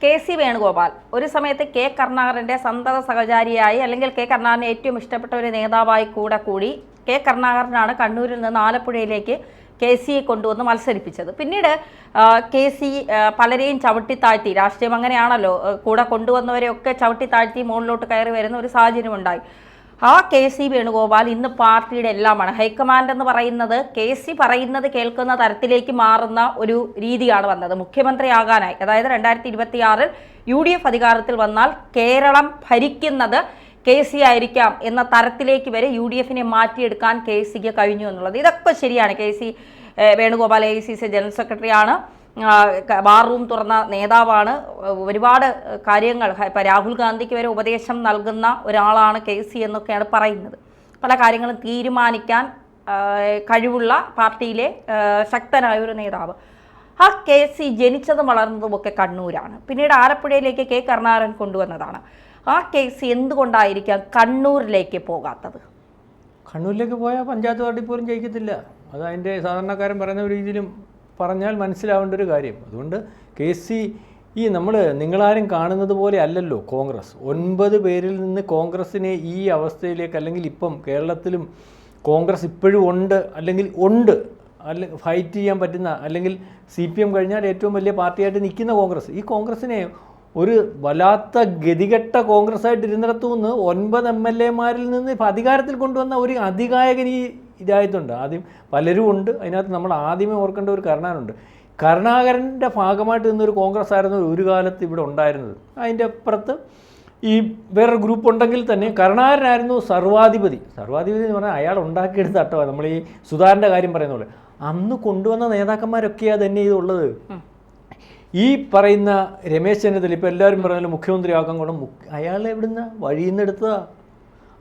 K C. Venugopal ഒരു സമയത്ത് K കരുണാകരൻ്റെ സന്തത സഹചാരിയായി അല്ലെങ്കിൽ കെ കരുണാകരനെ ഏറ്റവും ഇഷ്ടപ്പെട്ട ഒരു നേതാവായി കൂടി കെ കരുണാകരനാണ് കണ്ണൂരിൽ നിന്ന് ആലപ്പുഴയിലേക്ക് കെ.സിയെ കൊണ്ടുവന്ന് മത്സരിപ്പിച്ചത്. പിന്നീട് കെ.സി. പലരെയും ചവിട്ടിത്താഴ്ത്തി, രാഷ്ട്രീയം അങ്ങനെയാണല്ലോ, കൂടെ കൊണ്ടുവന്നവരെയൊക്കെ ചവിട്ടിത്താഴ്ത്തി മുകളിലോട്ട് കയറി വരുന്ന ഒരു സാഹചര്യമുണ്ടായി. ആ കെ.സി. വേണുഗോപാൽ ഇന്ന് പാർട്ടിയുടെ എല്ലാമാണ്. ഹൈക്കമാൻഡ് എന്ന് പറയുന്നത് കെ.സി. പറയുന്നത് കേൾക്കുന്ന തരത്തിലേക്ക് മാറുന്ന ഒരു രീതിയാണ് വന്നത്. മുഖ്യമന്ത്രിയാകാനായി, അതായത് 2026 UDF അധികാരത്തിൽ വന്നാൽ കേരളം ഭരിക്കുന്നത് കെ.സി. ആയിരിക്കാം എന്ന തരത്തിലേക്ക് വരെ UDFനെ മാറ്റിയെടുക്കാൻ കെ.സിക്ക് കഴിഞ്ഞു എന്നുള്ളത്. ഇതൊക്കെ ശരിയാണ്. കെ.സി. വേണുഗോപാൽ AICC ജനറൽ സെക്രട്ടറിയാണ്, ബാർ റൂം തുറന്ന നേതാവാണ്, ഒരുപാട് കാര്യങ്ങൾ ഇപ്പം രാഹുൽ ഗാന്ധിക്ക് വരെ ഉപദേശം നൽകുന്ന ഒരാളാണ് കെ.സി. എന്നൊക്കെയാണ് പറയുന്നത്. പല കാര്യങ്ങളും തീരുമാനിക്കാൻ കഴിവുള്ള പാർട്ടിയിലെ ശക്തനായ ഒരു നേതാവ്. ആ കെ.സി. ജനിച്ചതും വളർന്നതുമൊക്കെ കണ്ണൂരാണ്. പിന്നീട് ആലപ്പുഴയിലേക്ക് കെ കരുണാകരൻ കൊണ്ടുവന്നതാണ്. ആ കെ.സി. എന്തുകൊണ്ടായിരിക്കാം കണ്ണൂരിലേക്ക് പോകാത്തത്? കണ്ണൂരിലേക്ക് പോയാൽ പഞ്ചായത്ത് പാർട്ടി പോലും ജയിക്കത്തില്ല. അത് അതിൻ്റെ സാധാരണക്കാരൻ പറയുന്ന രീതിയിലും പറഞ്ഞാൽ മനസ്സിലാവേണ്ട ഒരു കാര്യം. അതുകൊണ്ട് കെ.സി. നിങ്ങളാരും കാണുന്നത് പോലെ അല്ലല്ലോ കോൺഗ്രസ്. 9 പേരിൽ നിന്ന് കോൺഗ്രസിനെ ഈ അവസ്ഥയിലേക്ക്, അല്ലെങ്കിൽ ഇപ്പം കേരളത്തിലും കോൺഗ്രസ് ഇപ്പോഴും ഉണ്ട്, അല്ലെങ്കിൽ ഫൈറ്റ് ചെയ്യാൻ പറ്റുന്ന, അല്ലെങ്കിൽ CPM കഴിഞ്ഞാൽ ഏറ്റവും വലിയ പാർട്ടിയായിട്ട് നിൽക്കുന്ന കോൺഗ്രസ്. ഈ കോൺഗ്രസിനെ ഒരു വല്ലാത്ത ഗതികെട്ട കോൺഗ്രസ് ആയിട്ട് ഇരുന്നിടത്തുനിന്ന് 9 MLA-മാരിൽ നിന്ന് ഇപ്പോൾ അധികാരത്തിൽ കൊണ്ടുവന്ന ഒരു അധികായകൻ ഈ ഇതായിട്ടുണ്ട്. ആദ്യം പലരും ഉണ്ട്. അതിനകത്ത് നമ്മൾ ആദ്യമേ ഓർക്കേണ്ട ഒരു കരുണാകരനുണ്ട്. കരുണാകരൻ്റെ ഭാഗമായിട്ട് നിന്നൊരു കോൺഗ്രസ് ആയിരുന്നു ഒരു കാലത്ത് ഇവിടെ ഉണ്ടായിരുന്നത്. അതിൻ്റെ അപ്പുറത്ത് ഈ വേറൊരു ഗ്രൂപ്പ് ഉണ്ടെങ്കിൽ തന്നെ കരുണാകരനായിരുന്നു സർവാധിപതി. എന്ന് പറഞ്ഞാൽ അയാൾ ഉണ്ടാക്കിയെടുത്ത അട്ടമാണ്. നമ്മൾ ഈ സുധാകരൻ്റെ കാര്യം പറയുന്ന പോലെ അന്ന് കൊണ്ടുവന്ന നേതാക്കന്മാരൊക്കെയാണ് തന്നെ ഇതുള്ളത്. ഈ പറയുന്ന രമേശ് ചെന്നിത്തല ഇപ്പോൾ എല്ലാവരും പറഞ്ഞാലും മുഖ്യമന്ത്രി ആക്കാൻ കൊണ്ട് അയാൾ എവിടുന്ന വഴിയിൽ നിന്ന് എടുത്തതാണ്.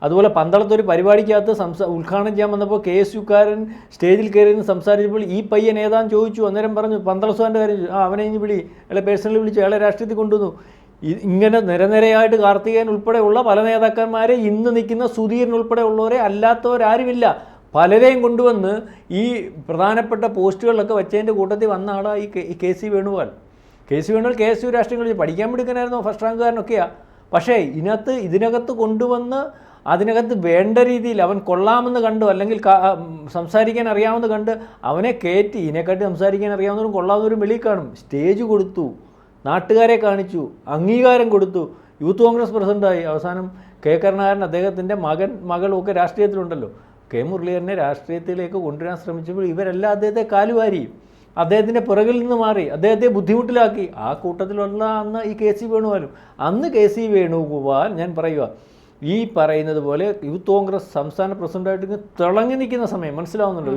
അതുപോലെ പന്തളത്തൊരു പരിപാടിക്കകത്ത് ഉദ്ഘാടനം ചെയ്യാൻ വന്നപ്പോൾ KSUക്കാരൻ സ്റ്റേജിൽ കയറി നിന്ന് സംസാരിച്ചപ്പോൾ ഈ പയ്യൻ ഏതാന്ന് ചോദിച്ചു. അന്നേരം പറഞ്ഞു പന്തള സുധാൻ്റെ കാര്യം, അവനെ ഇനി വിളി, അയാളെ പേഴ്സണലി വിളിച്ചു, അയാളെ രാഷ്ട്രീയത്തിൽ കൊണ്ടുവന്നു. ഇങ്ങനെ നിരനിരയായിട്ട് കാർത്തികേയൻ ഉൾപ്പെടെയുള്ള പല നേതാക്കന്മാരെ, ഇന്ന് നിൽക്കുന്ന സുധീരൻ ഉൾപ്പെടെ ഉള്ളവരെ, അല്ലാത്തവരാരുമില്ല, പലരെയും കൊണ്ടുവന്ന് ഈ പ്രധാനപ്പെട്ട പോസ്റ്റുകളിലൊക്കെ വെച്ചതിൻ്റെ കൂട്ടത്തിൽ വന്ന ആളാണ് ഈ കെ.സി. വേണുഗോപാൽ. KSU രാഷ്ട്രീയങ്ങളിൽ പഠിക്കാൻ എടുക്കാനായിരുന്നു, ഫസ്റ്റ് റാങ്കുകാരനൊക്കെയാണ്. പക്ഷേ ഇതിനകത്ത് കൊണ്ടുവന്ന് അതിനകത്ത് വേണ്ട രീതിയിൽ അവൻ കൊള്ളാമെന്ന് കണ്ടു, അല്ലെങ്കിൽ സംസാരിക്കാൻ അറിയാമെന്ന് കണ്ട് അവനെ കയറ്റി. ഇതിനെക്കാട്ടി സംസാരിക്കാൻ അറിയാവുന്നവരും കൊള്ളാവുന്നവരും വെളിയിൽ കാണും. സ്റ്റേജ് കൊടുത്തു, നാട്ടുകാരെ കാണിച്ചു, അംഗീകാരം കൊടുത്തു, യൂത്ത് കോൺഗ്രസ് പ്രസിഡൻ്റായി. അവസാനം കെ കരുണാകരൻ, അദ്ദേഹത്തിൻ്റെ മകളും ഒക്കെ രാഷ്ട്രീയത്തിലുണ്ടല്ലോ. കെ മുരളീധരനെ രാഷ്ട്രീയത്തിലേക്ക് കൊണ്ടുവരാൻ ശ്രമിച്ചപ്പോൾ ഇവരെല്ലാം അദ്ദേഹത്തെ കാലുവാരി, അദ്ദേഹത്തിൻ്റെ പിറകിൽ നിന്ന് മാറി, അദ്ദേഹത്തെ ബുദ്ധിമുട്ടിലാക്കി. ആ കൂട്ടത്തിലുള്ള അന്ന് ഈ കെ.സി. വേണുഗോപാലും. അന്ന് കെ.സി. വേണുഗോപാൽ, ഞാൻ പറയുക, ഈ പറയുന്നത് പോലെ യൂത്ത് കോൺഗ്രസ് സംസ്ഥാന പ്രസിഡൻ്റായിട്ട് തിളങ്ങി നിൽക്കുന്ന സമയം, മനസ്സിലാവുന്നുണ്ടോ?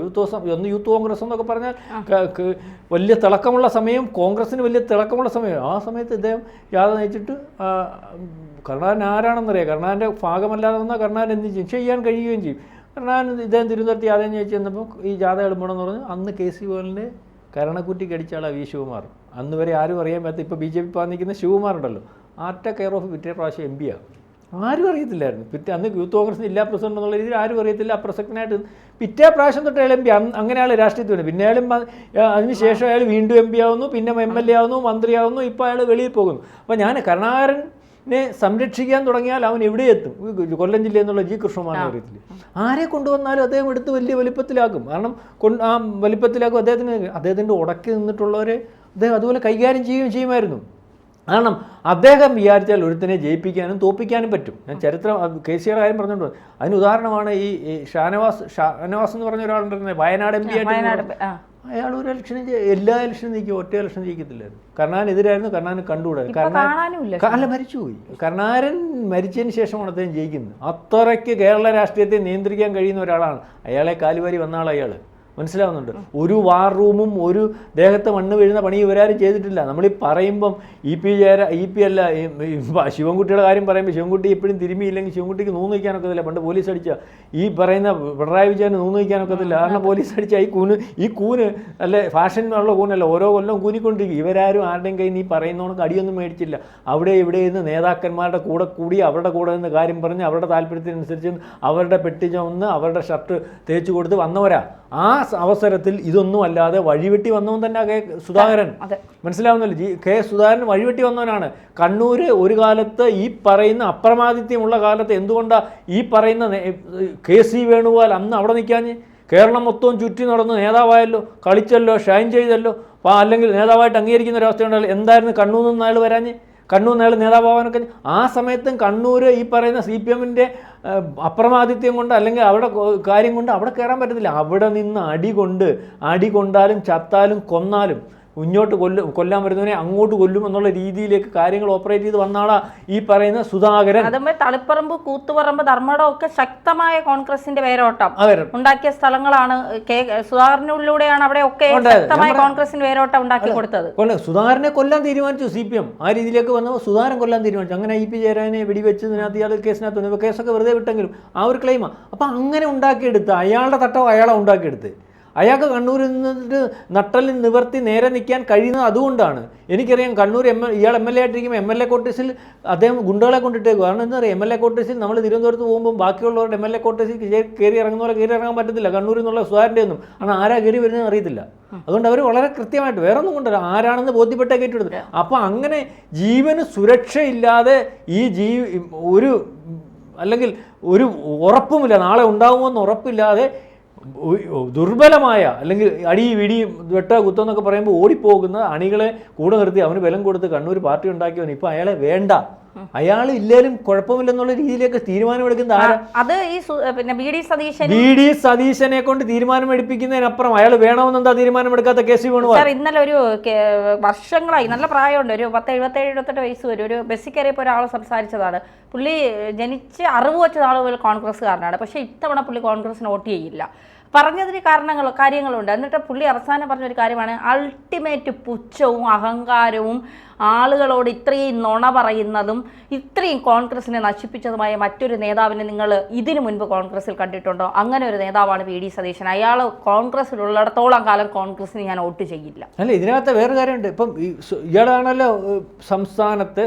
യൂത്ത് കോൺഗ്രസ് എന്നൊക്കെ പറഞ്ഞാൽ വലിയ തിളക്കമുള്ള സമയം, കോൺഗ്രസ്സിന് വലിയ തിളക്കമുള്ള സമയം. ആ സമയത്ത് ഇദ്ദേഹം യാത്ര നയിച്ചിട്ട് കരുണാകരൻ ആരാണെന്നറിയാം. കരുണാകരൻ്റെ ഭാഗമല്ലാതെ വന്നാൽ കരുണാകരൻ എന്ത് ചെയ്യും, ചെയ്യാൻ കഴിയുകയും ചെയ്യും. കരുണാകരൻ ഇദ്ദേഹം തിരുവനന്തപുരത്ത് യാതന ചോദിച്ചു ചെന്നപ്പോൾ ഈ ജാഥ എളുപ്പണമെന്ന് പറഞ്ഞ് അന്ന് കെ.സി. വേണുവിൻ്റെ കരണക്കുറ്റിക്ക് അടിച്ച ആളാണ് V. ശിവകുമാർ. അന്ന് വരെ ആരും അറിയാൻ പറ്റാത്ത, ഇപ്പോൾ BJP പോകാൻ നിൽക്കുന്ന ശിവകുമാർ ഉണ്ടല്ലോ, ആർട്ട കെയർ ഓഫ് പിറ്റേ പ്രാവശ്യം MP ആണ്. ആരും അറിയത്തില്ലായിരുന്നു. അന്ന് യൂത്ത് കോൺഗ്രസിന് ഇല്ലാ പ്രസിഡന്റ് എന്നുള്ള രീതിയിൽ ആരും അറിയത്തില്ല. അപ്രസക്തനായിട്ട് പിറ്റേ പ്രാവശ്യം തൊട്ട് അയാൾ MP, അങ്ങനെ ആൾ രാഷ്ട്രീയത്തിൽ വന്നു. പിന്നെ അയാളും അതിനുശേഷം അയാൾ വീണ്ടും MP ആവുന്നു, പിന്നെ MLA ആവുന്നു, മന്ത്രിയാവുന്നു, ഇപ്പോൾ അയാൾ വെളിയിൽ പോകുന്നു. അപ്പോൾ ഞാൻ കരുണാകരനെ സംരക്ഷിക്കാൻ തുടങ്ങിയാൽ അവൻ എവിടെ എത്തും? കൊല്ലം ജില്ല എന്നുള്ള G. കൃഷ്ണകുമാറിനെ അറിയത്തില്ല. ആരെ കൊണ്ടുവന്നാലും അദ്ദേഹം എടുത്ത് വലിയ വലിപ്പത്തിലാക്കും. കാരണം ആ വലിപ്പത്തിലാക്കും. അദ്ദേഹത്തിൻ്റെ ഉടക്കി നിന്നിട്ടുള്ളവരെ അദ്ദേഹം അതുപോലെ കൈകാര്യം ചെയ്യുമായിരുന്നു. കാരണം അദ്ദേഹം വിചാരിച്ചാൽ ഒരുത്തിനെ ജയിപ്പിക്കാനും തോപ്പിക്കാനും പറ്റും. ഞാൻ ചരിത്രം കെ.സിയുടെ കാര്യം പറഞ്ഞുകൊണ്ട് അതിന് ഉദാഹരണമാണ് ഈ ഷാനവാസ് എന്ന് പറഞ്ഞ ഒരാളുണ്ടായിരുന്നത്, വയനാട് MP ആയിട്ട്. അയാൾ ഒരു എല്ലാ ഇലക്ഷനും ജയിക്കും, ഒറ്റ ഇലക്ഷൻ ജയിക്കത്തില്ലായിരുന്നു. കരുണാകരനെതിരായിരുന്നു, കരുണാകരൻ കണ്ടുകൂടായിരുന്നു. കരുണാകരൻ മരിച്ചുപോയി. കരുണാകരൻ മരിച്ചതിന് ശേഷമാണ് അദ്ദേഹം ജയിക്കുന്നത്. അത്രയ്ക്ക് കേരള രാഷ്ട്രീയത്തെ നിയന്ത്രിക്കാൻ കഴിയുന്ന ഒരാളാണ്. അയാളെ കാലുവാരി വന്ന ആൾ അയാൾ. മനസ്സിലാവുന്നുണ്ട്? ഒരു വാർ റൂമും ഒരു ദേഹത്ത് മണ്ണ് വീഴുന്ന പണി ഇവരാരും ചെയ്തിട്ടില്ല. നമ്മളീ പറയുമ്പം EP അല്ല, ശിവൻകുട്ടിയുടെ കാര്യം പറയുമ്പോൾ ശിവൻകുട്ടി എപ്പോഴും തിരുമിയില്ലെങ്കിൽ ശിവൻകുട്ടിക്ക് നൂന്ന് വയ്ക്കാനൊക്കത്തില്ല. പണ്ട് പോലീസ് അടിച്ച ഈ പറയുന്ന പിണറായി വിജയന് നൂന്ന് വയ്ക്കാനൊക്കത്തില്ല. കാരണം പോലീസ് അടിച്ച ഈ കൂന് അല്ലെ ഫാഷനുള്ള കൂനല്ല, ഓരോ കൊല്ലം കൂനിക്കൊണ്ടിരിക്കും. ഇവരാരും ആരുടെയും കയ്യിൽ നിന്ന് ഈ പറയുന്നവർക്ക് അടിയൊന്നും മേടിച്ചില്ല. അവിടെ ഇവിടെ നിന്ന് നേതാക്കന്മാരുടെ കൂടെ കൂടി അവരുടെ കൂടെ നിന്ന് കാര്യം പറഞ്ഞ് അവരുടെ താല്പര്യത്തിനനുസരിച്ച് അവരുടെ പെട്ടി ചുമന്ന് അവരുടെ ഷർട്ട് തേച്ച് കൊടുത്ത് വന്നവരാ. ആ അവസരത്തിൽ ഇതൊന്നും അല്ലാതെ വഴിവെട്ടി വന്നവൻ തന്നെ കെ സുധാകരൻ. മനസ്സിലാവുന്നല്ലോ, കെ സുധാകരൻ വഴിവെട്ടി വന്നവനാണ്. കണ്ണൂർ ഒരു കാലത്ത് ഈ പറയുന്ന അപ്രമാദിത്യമുള്ള കാലത്ത് എന്തുകൊണ്ടാണ് ഈ പറയുന്ന KC വേണുഗോപാൽ അന്ന് അവിടെ നിൽക്കാഞ്ഞ്? കേരളം മൊത്തവും ചുറ്റി നടന്ന് നേതാവായല്ലോ, കളിച്ചല്ലോ, ഷൈൻ ചെയ്തല്ലോ, അല്ലെങ്കിൽ നേതാവായിട്ട് അംഗീകരിക്കുന്ന ഒരവസ്ഥയുണ്ടല്ലോ. എന്തായിരുന്നു കണ്ണൂർ നിന്ന് അയാൾ വരാഞ്ഞ്? കണ്ണൂർ അയാൾ നേതാവാനൊക്കെ ആ സമയത്തും കണ്ണൂർ ഈ പറയുന്ന CPM-ൻ്റെ അപ്രമാദിത്യം കൊണ്ട് അല്ലെങ്കിൽ അവിടെ കാര്യം കൊണ്ട് അവിടെ കയറാൻ പറ്റത്തില്ല. അവിടെ നിന്ന് അടി കൊണ്ടാലും ചത്താലും കൊന്നാലും ഇങ്ങോട്ട് കൊല്ലാൻ വരുന്നവനെ അങ്ങോട്ട് കൊല്ലും എന്നുള്ള രീതിയിലേക്ക് കാര്യങ്ങൾ ഓപ്പറേറ്റ് ചെയ്ത് വന്നാളാ ഈ പറയുന്ന സുധാകരൻ. അതുമ്പോൾ തളിപ്പറമ്പ്, കൂത്തുപറമ്പ്, ധർമ്മടം ഒക്കെ ശക്തമായ കോൺഗ്രസിന്റെ വേരോട്ടം ഉണ്ടാക്കിയ സ്ഥലങ്ങളാണ്. സുധാകരനിലൂടെയാണ് അവിടെ ഒക്കെ ശക്തമായ കോൺഗ്രസിന്റെ വേരോട്ടം ഉണ്ടാക്കി കൊടുത്തത്. സുധാകരനെ കൊല്ലാൻ തീരുമാനിച്ചു CPM. ആ രീതിയിലേക്ക് വന്നപ്പോൾ സുധാകരൻ കൊല്ലാൻ തീരുമാനിച്ചു. അങ്ങനെ IP ജയരാജനെ വെടിവെച്ചതിനകത്ത് ഇയാൾ കേസിനകത്ത് കേസൊക്കെ വെറുതെ വിട്ടെങ്കിലും ആ ഒരു ക്ലെയിമാണ്. അപ്പം അങ്ങനെ ഉണ്ടാക്കിയെടുത്ത് അയാളുടെ തട്ടം അയാളെ ഉണ്ടാക്കിയെടുത്ത് അയാൾക്ക് കണ്ണൂരിൽ നിന്നിട്ട് നട്ടലിൽ നിവർത്തി നേരെ നിൽക്കാൻ കഴിയുന്നത് അതുകൊണ്ടാണ്. എനിക്കറിയാം കണ്ണൂർ ഇയാൾ MLA ആയിട്ടിരിക്കുമ്പോൾ MLA ക്വാർട്ടേഴ്സിൽ അദ്ദേഹം ഗുണ്ടകളെ കൊണ്ടിട്ടേക്കും. കാരണം എന്താ പറയുക, MLA ക്വാർട്ടേഴ്സിൽ നമ്മൾ തിരുവനന്തപുരത്ത് പോകുമ്പോൾ ബാക്കിയുള്ളവരുടെ MLA ക്വാർട്ടേഴ്സിൽ കയറി ഇറങ്ങുന്ന പോലെ കയറി ഇറങ്ങാൻ പറ്റത്തില്ല. കണ്ണൂരിൽ നിന്നുള്ള സുധാകരൻ്റെ ഒന്നും കാരണം ആരാ കയറി വരുന്നതെന്ന് അറിയത്തില്ല. അതുകൊണ്ട് അവർ വളരെ കൃത്യമായിട്ട് വേറെ ഒന്നും കൊണ്ടല്ല, ആരാണെന്ന് ബോധ്യപ്പെട്ടേ കയറ്റിയെടുത്തത്. അപ്പോൾ അങ്ങനെ ജീവന് സുരക്ഷയില്ലാതെ ഒരു അല്ലെങ്കിൽ ഒരു ഉറപ്പുമില്ല, നാളെ ഉണ്ടാകുമെന്ന് ഉറപ്പില്ലാതെ ദുർബലമായ അല്ലെങ്കിൽ അടി വിടി വെട്ട കുത്തെന്നൊക്കെ പറയുമ്പോൾ ഓടിപ്പോകുന്ന അണികളെ കൂടെ നിർത്തി അവന് ബലം കൊടുത്ത് കണ്ണൂർ പാർട്ടി ഉണ്ടാക്കിയവൻ ഇപ്പോൾ അയാളെ വേണ്ട, അയാൾ ഇല്ലേലും കുഴപ്പമില്ലെന്നുള്ള രീതിയിലേക്ക് തീരുമാനമെടുക്കുന്ന ആരാ? അത് ഈ പിന്നെ VD സതീശനെ കൊണ്ട് തീരുമാനമെടുപ്പിക്കുന്നതിനപ്പുറം അയാൾ വേണമെന്നെന്താ തീരുമാനമെടുക്കാത്ത KC വേണുഗോപാൽ? ഇന്നലെ ഒരു വർഷങ്ങളായി, നല്ല പ്രായമുണ്ട്, ഒരു 77-78 വയസ്സ് വരും, ഒരു ബസ്സിൽ കയറിയപ്പോൾ ഒരാൾ സംസാരിച്ചതാണ്. പുള്ളി ജനിച്ച് അറിവ് വെച്ച ആളുകൾ കോൺഗ്രസ്സുകാരനാണ്, പക്ഷേ ഇത്തവണ പുള്ളി കോൺഗ്രസിന് വോട്ട് ചെയ്യില്ല. പറഞ്ഞതിന് കാര്യങ്ങളുണ്ട്. എന്നിട്ട് പുള്ളി അവസാനം പറഞ്ഞൊരു കാര്യമാണ്, അൾട്ടിമേറ്റ് പുച്ഛവും അഹങ്കാരവും ആളുകളോട് ഇത്രയും നുണ പറയുന്നതും ഇത്രയും കോൺഗ്രസിനെ നശിപ്പിച്ചതുമായ മറ്റൊരു നേതാവിനെ നിങ്ങൾ ഇതിനു മുൻപ് കോൺഗ്രസിൽ കണ്ടിട്ടുണ്ടോ? അങ്ങനെ ഒരു നേതാവാണ് VD സതീശൻ. അയാൾ കോൺഗ്രസിലുള്ളിടത്തോളം കാലം കോൺഗ്രസിന് ഞാൻ വോട്ട് ചെയ്യില്ല. അല്ല, ഇതിനകത്ത് വേറെ കാര്യമുണ്ട്. ഇപ്പം ഇയാളാണല്ലോ സംസ്ഥാനത്തെ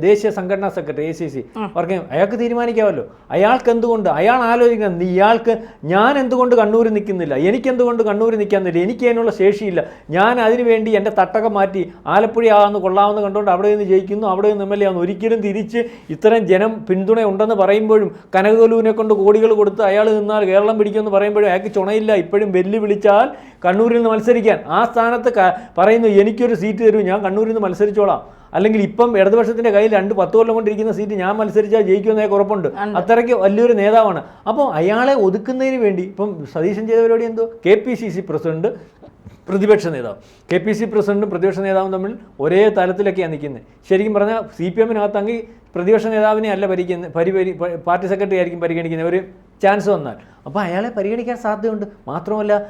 ദേശീയ സംഘടനാ സെക്രട്ടറി ACC വർക്കിംഗ്. അയാൾക്ക് തീരുമാനിക്കാമല്ലോ. അയാൾക്ക് എന്തുകൊണ്ട് അയാൾ ആലോചിക്കുന്നത്, ഇയാൾക്ക് ഞാൻ എന്തുകൊണ്ട് കണ്ണൂർ നിൽക്കുന്നില്ല, എനിക്കെന്തുകൊണ്ട് കണ്ണൂർ നിൽക്കാന്നില്ല, എനിക്ക് അതിനുള്ള ശേഷിയില്ല, ഞാൻ അതിനു വേണ്ടി എൻ്റെ തട്ടകം മാറ്റി ആലപ്പുഴ കൊള്ളാമെന്ന് കണ്ടുകൊണ്ട് അവിടെ നിന്ന് ജയിക്കുന്നു, അവിടെ നിന്ന് MLA ആവുന്നു. ഒരിക്കലും തിരിച്ച് ഇത്തരം ജനം പിന്തുണ ഉണ്ടെന്ന് പറയുമ്പോഴും കനകലുവിനെ കൊണ്ട് കോടികൾ കൊടുത്ത് അയാൾ നിന്നാൽ കേരളം പിടിക്കുമെന്ന് പറയുമ്പോഴും അയാൾക്ക് ചുണയില്ല. ഇപ്പോഴും വെല്ലുവിളിച്ചാൽ കണ്ണൂരിൽ നിന്ന് മത്സരിക്കാൻ ആ സ്ഥാനത്ത് പറയുന്നു, എനിക്കൊരു സീറ്റ് തരൂ, ഞാൻ കണ്ണൂരിൽ നിന്ന് മത്സരിച്ചോളാം. അല്ലെങ്കിൽ ഇപ്പം ഇടതുപക്ഷത്തിൻ്റെ കയ്യിൽ 10 കൊല്ലം കൊണ്ടിരിക്കുന്ന സീറ്റ് ഞാൻ മത്സരിച്ചാൽ ജയിക്കുമെന്നേ ഉറപ്പുണ്ട്. അത്രയ്ക്ക് വലിയൊരു നേതാവാണ്. അപ്പോൾ അയാളെ ഒതുക്കുന്നതിന് വേണ്ടി ഇപ്പം സതീശൻ ചെയ്ത പരിപാടി എന്തോ, KPCC പ്രസിഡന്റ് പ്രതിപക്ഷ നേതാവ്, KPC പ്രസിഡന്റും പ്രതിപക്ഷ നേതാവും തമ്മിൽ ഒരേ തലത്തിലൊക്കെയാണ് നിൽക്കുന്നത്. ശരിക്കും പറഞ്ഞാൽ CPM-നകത്തെങ്കിൽ പ്രതിപക്ഷ നേതാവിനെ അല്ല പാർട്ടി സെക്രട്ടറി ആയിരിക്കും പരിഗണിക്കുന്നത് ഒരു ചാൻസ് വന്നാൽ. അപ്പോൾ അയാളെ പരിഗണിക്കാൻ സാധ്യതയുണ്ട്. മാത്രമല്ല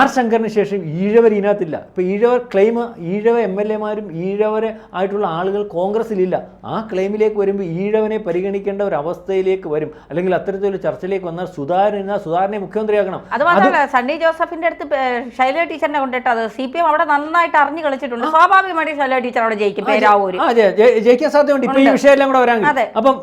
R ശങ്കറിന് ശേഷം ഈഴവർ ഇതിനകത്തില്ല. ഇപ്പോൾ ഈഴവർ ക്ലെയിം, ഈഴവ MLA-മാരും ഈഴവരെ ആയിട്ടുള്ള ആളുകൾ കോൺഗ്രസ്സിലില്ല. ആ ക്ലെയിമിലേക്ക് വരുമ്പോൾ ഈഴവനെ പരിഗണിക്കേണ്ട ഒരു അവസ്ഥയിലേക്ക് വരും. അല്ലെങ്കിൽ അത്തരത്തിലൊരു ചർച്ചയിലേക്ക് വന്നാൽ സുധാകരനെ മുഖ്യമന്ത്രിയാക്കണം. അതുമാത്രമല്ല, സണ്ണി ജോസഫിന്റെ അടുത്ത് ശൈലജ ടീച്ചറിനെ കൊണ്ടിട്ടത് CPM അവിടെ നന്നായിട്ട് അറിഞ്ഞു കളിച്ചിട്ടുണ്ട്. സ്വാഭാവികമായിട്ട് ശൈലജ ടീച്ചർ അവിടെ ജയിക്കും, ജയിക്കാൻ സാധ്യതയുണ്ട്. ഇപ്പൊ ഈ വിഷയമെല്ലാം കൂടെ വരാൻ. അപ്പം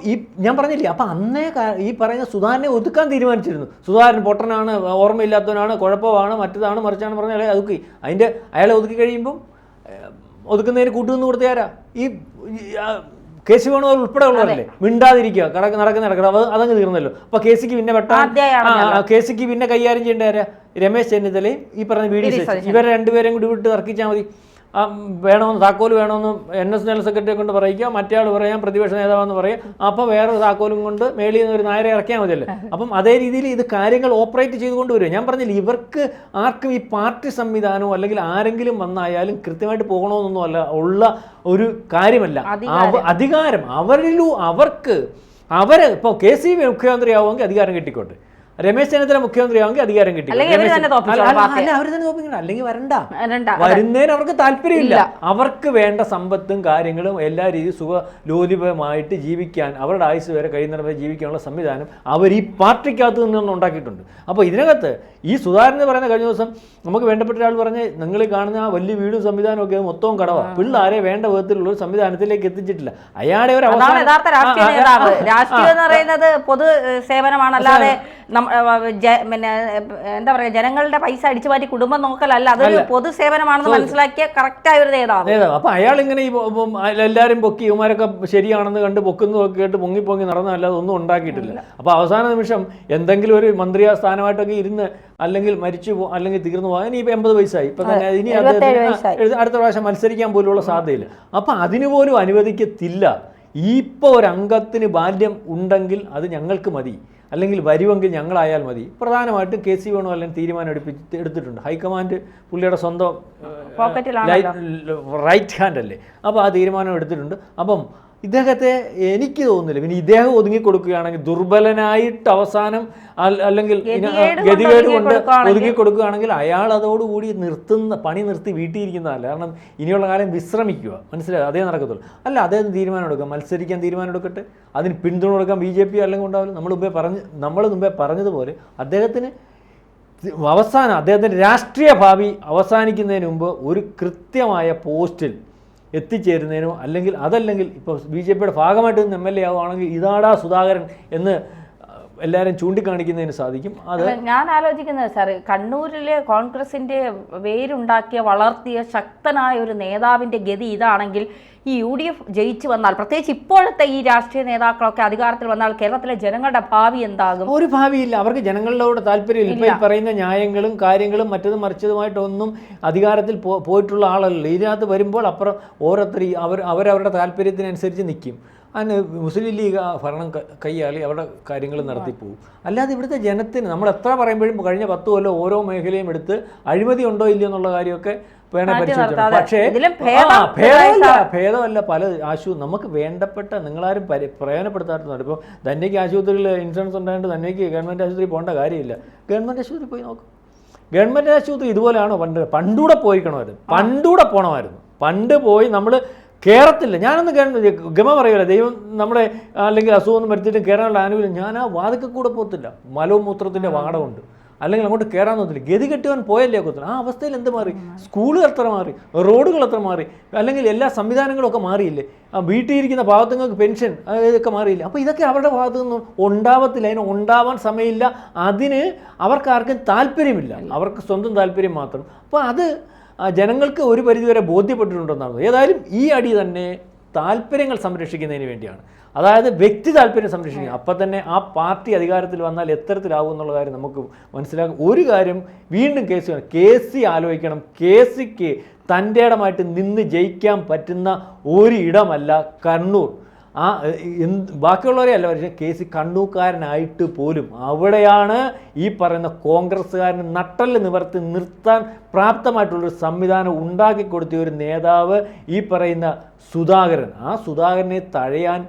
ഞാൻ പറഞ്ഞില്ലേ, അപ്പൊ അന്നേ ഈ പറയുന്ന സുധാകരനെ ഒതുക്കാൻ തീരുമാനിച്ചിരുന്നു. സുധാകരൻ പൊട്ടനാണ്, ഓർമ്മയില്ലാത്തവനാണ്, കുഴപ്പമാണ്, മറ്റതാണ് മറിച്ചാണ് പറഞ്ഞാൽ ഒതുക്കി. അയാളെ ഒതുക്കി കഴിയുമ്പം ഒതുക്കുന്നതിന് കൂട്ടുനിന്ന് കൊടുത്തയാരാ? ഈ KC വേണുഗോപാൽ ഉൾപ്പെടെ ഉള്ളവരല്ലേ. മിണ്ടാതിരിക്കുക, നടക്കുന്ന അതങ്ങ് തീർന്നല്ലോ. അപ്പൊ KCക്ക് പിന്നെ KCക്ക് പിന്നെ കൈകാര്യം ചെയ്യേണ്ട ആരാ? രമേശ് ചെന്നിത്തലയും ഈ പറഞ്ഞ VD സതീശൻ. ഇവരെ രണ്ടുപേരെയും കൂടി വിട്ട് തർക്കിച്ചാൽ മതി. വേണമെന്ന് താക്കോൽ വേണമെന്ന് NS ജനറൽ സെക്രട്ടറിയെ കൊണ്ട് പറയിക്കുക, മറ്റേ ആൾ പറയാം പ്രതിപക്ഷ നേതാവെന്ന് പറയാം. അപ്പോൾ വേറെ താക്കോലും കൊണ്ട് മേളിൽ നിന്ന് ഒരു നായരെ ഇറക്കിയാൽ മതിയല്ലേ. അപ്പം അതേ രീതിയിൽ ഇത് കാര്യങ്ങൾ ഓപ്പറേറ്റ് ചെയ്തുകൊണ്ട് വരും. ഞാൻ പറഞ്ഞില്ല, ഇവർക്ക് ആർക്കും ഈ പാർട്ടി സംവിധാനമോ അല്ലെങ്കിൽ ആരെങ്കിലും വന്നായാലും കൃത്യമായിട്ട് പോകണമെന്നൊന്നും അല്ല ഉള്ള ഒരു കാര്യമല്ല. അധികാരം അവര് ഇപ്പോൾ KC മുഖ്യമന്ത്രിയാവുമെങ്കിൽ അധികാരം കിട്ടിക്കോട്ടെ, രമേശ് ചെന്നിത്തല മുഖ്യമന്ത്രിയാണെങ്കിൽ അധികാരം കിട്ടി. അവർ തന്നെ തോപ്പിക്കണം, അല്ലെങ്കിൽ വരുന്നതിന് അവർക്ക് താല്പര്യമില്ല. അവർക്ക് വേണ്ട സമ്പത്തും കാര്യങ്ങളും എല്ലാ രീതിയും സുഖലോലിപമായിട്ട് ജീവിക്കാൻ, അവരുടെ ആയുസ് വരെ കഴിയുന്നവരെ ജീവിക്കാനുള്ള സംവിധാനം അവർ ഈ പാർട്ടിക്കകത്ത് നിന്നൊന്നും ഉണ്ടാക്കിയിട്ടുണ്ട്. അപ്പോൾ ഇതിനകത്ത് ഈ സുധാകരൻ പറയുന്ന കഴിഞ്ഞ ദിവസം നമുക്ക് വേണ്ടപ്പെട്ട ഒരാൾ പറഞ്ഞ്, നിങ്ങൾ കാണുന്ന ആ വലിയ വീടും സംവിധാനം ഒക്കെ മൊത്തവും കടവാണ്, പിള്ളേരെ വേണ്ട വിധത്തിലുള്ള ഒരു സംവിധാനത്തിലേക്ക് എത്തിച്ചിട്ടില്ല. അയാളുടെ ഒരു രാഷ്ട്രീയം എന്ന് പറയുന്നത് പൊതു സേവനമാണ്, അല്ലാതെ പിന്നെ എന്താ പറയുക, ജനങ്ങളുടെ പൈസ അടിച്ചു മാറ്റി കുടുംബം നോക്കലല്ല, അതൊരു പൊതുസേവനമാണെന്ന് മനസ്സിലാക്കിയ കറക്റ്റായ ഒരു നേതാവ്. അപ്പൊ അയാൾ ഇങ്ങനെ ഈ എല്ലാവരും പൊക്കി ഇവന്മാരൊക്കെ ശരിയാണെന്ന് കണ്ട് പൊക്കുന്നതൊക്കെ കേട്ട് പൊങ്ങി നടന്നല്ലാതെ ഒന്നും ഉണ്ടാക്കിയിട്ടില്ല. അപ്പൊ അവസാന നിമിഷം എന്തെങ്കിലും ഒരു മന്ത്രിയാ സ്ഥാനമായിട്ടൊക്കെ ഇരുന്ന് അല്ലെങ്കിൽ മരിച്ചു അല്ലെങ്കിൽ തീർന്നു പോകാൻ ഇനിയിപ്പോൾ 80 വയസ്സായി. ഇപ്പൊ തന്നെ ഇനി അടുത്ത പ്രാവശ്യം മത്സരിക്കാൻ പോലുള്ള സാധ്യതയില്ല. അപ്പൊ അതിനുപോലും അനുവദിക്കത്തില്ല. ഇപ്പോൾ ഒരു അംഗത്തിന് ബാല്യം ഉണ്ടെങ്കിൽ അത് ഞങ്ങൾക്ക് മതി, അല്ലെങ്കിൽ വരുമെങ്കിൽ ഞങ്ങളായാൽ മതി. പ്രധാനമായിട്ടും KC വേണുഗോപാൽ തീരുമാനം എടുത്തിട്ടുണ്ട്. ഹൈക്കമാൻഡ് പുള്ളിയുടെ സ്വന്തം റൈറ്റ് ഹാൻഡ് അല്ലേ, അപ്പോൾ ആ തീരുമാനം എടുത്തിട്ടുണ്ട്. അപ്പം ഇദ്ദേഹത്തെ എനിക്ക് തോന്നുന്നില്ല, പിന്നെ ഇദ്ദേഹം ഒതുങ്ങിക്കൊടുക്കുകയാണെങ്കിൽ, ദുർബലനായിട്ട് അവസാനം അല്ലെങ്കിൽ ഗതികേട് കൊണ്ട് ഒതുങ്ങിക്കൊടുക്കുകയാണെങ്കിൽ അയാൾ അതോടുകൂടി പണി നിർത്തി വീട്ടിയിരിക്കുന്നതല്ല. കാരണം ഇനിയുള്ള കാലം വിശ്രമിക്കുക, മനസ്സിലാക്കുക, അതേ നടക്കത്തുള്ളൂ. അല്ല, അദ്ദേഹം തീരുമാനം എടുക്കുക, മത്സരിക്കാൻ തീരുമാനം എടുക്കട്ടെ, അതിന് പിന്തുണ കൊടുക്കാൻ BJP അല്ലെങ്കിൽ ഉണ്ടാവില്ല. നമ്മൾ മുമ്പേ പറഞ്ഞതുപോലെ അദ്ദേഹത്തിന് അദ്ദേഹത്തിൻ്റെ രാഷ്ട്രീയ ഭാവി അവസാനിക്കുന്നതിന് മുമ്പ് ഒരു കൃത്യമായ പോസ്റ്റിൽ എത്തിച്ചേരുന്നതിനോ അതല്ലെങ്കിൽ ഇപ്പോൾ BJPയുടെ ഭാഗമായിട്ട് നിന്ന് MLA ആവുകയാണെങ്കിൽ ഇതാടാ സുധാകരൻ എന്ന് എല്ലാവരും ചൂണ്ടിക്കാണിക്കുന്നതിന് സാധിക്കും. അത് ഞാൻ ആലോചിക്കുന്നത് സാർ, കണ്ണൂരിലെ കോൺഗ്രസിൻ്റെ വേരുണ്ടാക്കിയ വളർത്തിയ ശക്തനായ ഒരു നേതാവിൻ്റെ ഗതി ഇതാണെങ്കിൽ ഈ UDF ജയിച്ചു വന്നാൽ, പ്രത്യേകിച്ച് ഇപ്പോഴത്തെ ഈ രാഷ്ട്രീയ നേതാക്കളൊക്കെ അധികാരത്തിൽ വന്നാൽ കേരളത്തിലെ ജനങ്ങളുടെ ഭാവി എന്താകും? ഒരു ഭാവിയില്ല. അവർക്ക് ജനങ്ങളോട് താല്പര്യമില്ല. ഇപ്പോൾ ഈ പറയുന്ന ന്യായങ്ങളും കാര്യങ്ങളും മറ്റതും മറിച്ചതുമായിട്ടൊന്നും അധികാരത്തിൽ പോയിട്ടുള്ള ആളല്ല. ഇതിനകത്ത് വരുമ്പോൾ അപ്പുറം ഓരോരുത്തർ അവരവരുടെ താല്പര്യത്തിനനുസരിച്ച് നിൽക്കും. അതിന് മുസ്ലിം ലീഗ് ഭരണം കൈയാളി അവരുടെ കാര്യങ്ങൾ നടത്തിപ്പോവും. അല്ലാതെ ഇവിടുത്തെ ജനത്തിന് നമ്മൾ എത്ര പറയുമ്പോഴും കഴിഞ്ഞ 10 കൊല്ലം ഓരോ മേഖലയും എടുത്ത് അഴിമതി ഉണ്ടോ ഇല്ലയോ എന്നുള്ള കാര്യമൊക്കെ വേണേൽ പരിശോധിച്ചു. പക്ഷേ ഭേദമല്ല പല നമുക്ക് വേണ്ടപ്പെട്ട നിങ്ങളാരും പ്രയോജനപ്പെടുത്താറുണ്ട്. ഇപ്പോൾ ധന്യയ്ക്ക് ആശുപത്രിയിൽ ഇൻഷുറൻസ് ഉണ്ടായിട്ട് ധന്യയ്ക്ക് ഗവൺമെൻറ് ആശുപത്രി പോകേണ്ട കാര്യമില്ല. ഗവൺമെൻറ് ആശുപത്രി പോയി നോക്കും. ഗവൺമെൻറ് ആശുപത്രി ഇതുപോലെയാണോ പണ്ടൂടെ പോകണമായിരുന്നു. പണ്ട് പോയി നമ്മൾ കേരളത്തില്ല. ഞാനൊന്ന് ഗമ പറയുമല്ലോ, ദൈവം നമ്മുടെ അല്ലെങ്കിൽ അസുഖമൊന്നും വരുത്തിയിട്ട് കയറാനുള്ള ആനുകൂല്യം, ഞാൻ ആ വാതിക്കൽ കൂടെ പോകത്തില്ല. മലവും മൂത്രത്തിൻ്റെ വാടകമുണ്ട്, അല്ലെങ്കിൽ അങ്ങോട്ട് കയറാൻ നോക്കില്ല. ഗതി കെട്ടുവാൻ പോയല്ലേ ഒക്കത്തില്ല. ആ അവസ്ഥയിൽ എന്ത് മാറി? സ്കൂളുകൾ എത്ര മാറി, റോഡുകൾ എത്ര മാറി, അല്ലെങ്കിൽ എല്ലാ സംവിധാനങ്ങളും ഒക്കെ മാറിയില്ലേ? വീട്ടിലിരിക്കുന്ന പാവത്തുങ്ങൾക്ക് പെൻഷൻ ഇതൊക്കെ മാറിയില്ല. അപ്പോൾ ഇതൊക്കെ അവരുടെ ഭാഗത്തു നിന്നും ഉണ്ടാവത്തില്ല. അതിന് ഉണ്ടാവാൻ സമയമില്ല. അതിന് അവർക്കാർക്കും താല്പര്യമില്ല, അവർക്ക് സ്വന്തം താല്പര്യം മാത്രം. അപ്പോൾ അത് ജനങ്ങൾക്ക് ഒരു പരിധിവരെ ബോധ്യപ്പെട്ടിട്ടുണ്ടെന്നാണ്. ഏതായാലും ഈ അടി തന്നെ താല്പര്യങ്ങൾ സംരക്ഷിക്കുന്നതിന് വേണ്ടിയാണ്. അതായത് വ്യക്തി താല്പര്യം സംരക്ഷിക്കുക. അപ്പം തന്നെ ആ പാർട്ടി അധികാരത്തിൽ വന്നാൽ എത്തരത്തിലാവും എന്നുള്ള കാര്യം നമുക്ക് മനസ്സിലാക്കും. ഒരു കാര്യം വീണ്ടും KC ആലോചിക്കണം. KCക്ക് തൻ്റെ ഇടമായിട്ട് നിന്ന് ജയിക്കാൻ പറ്റുന്ന ഒരു ഇടമല്ല കണ്ണൂർ. ബാക്കിയുള്ളവരെ അല്ല, പക്ഷേ KC കണ്ണൂർക്കാരനായിട്ട് പോലും അവിടെയാണ് ഈ പറയുന്ന കോൺഗ്രസ്സുകാരന് നട്ടല് നിവർത്തി നിർത്താൻ പ്രാപ്തമായിട്ടുള്ളൊരു സംവിധാനം ഉണ്ടാക്കി കൊടുത്ത ഒരു നേതാവ് ഈ പറയുന്ന സുധാകരൻ. ആ സുധാകരനെ തഴയാൻ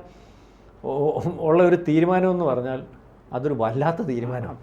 ഉള്ള ഒരു തീരുമാനമെന്ന് പറഞ്ഞാൽ അതൊരു വല്ലാത്ത തീരുമാനമാണ്.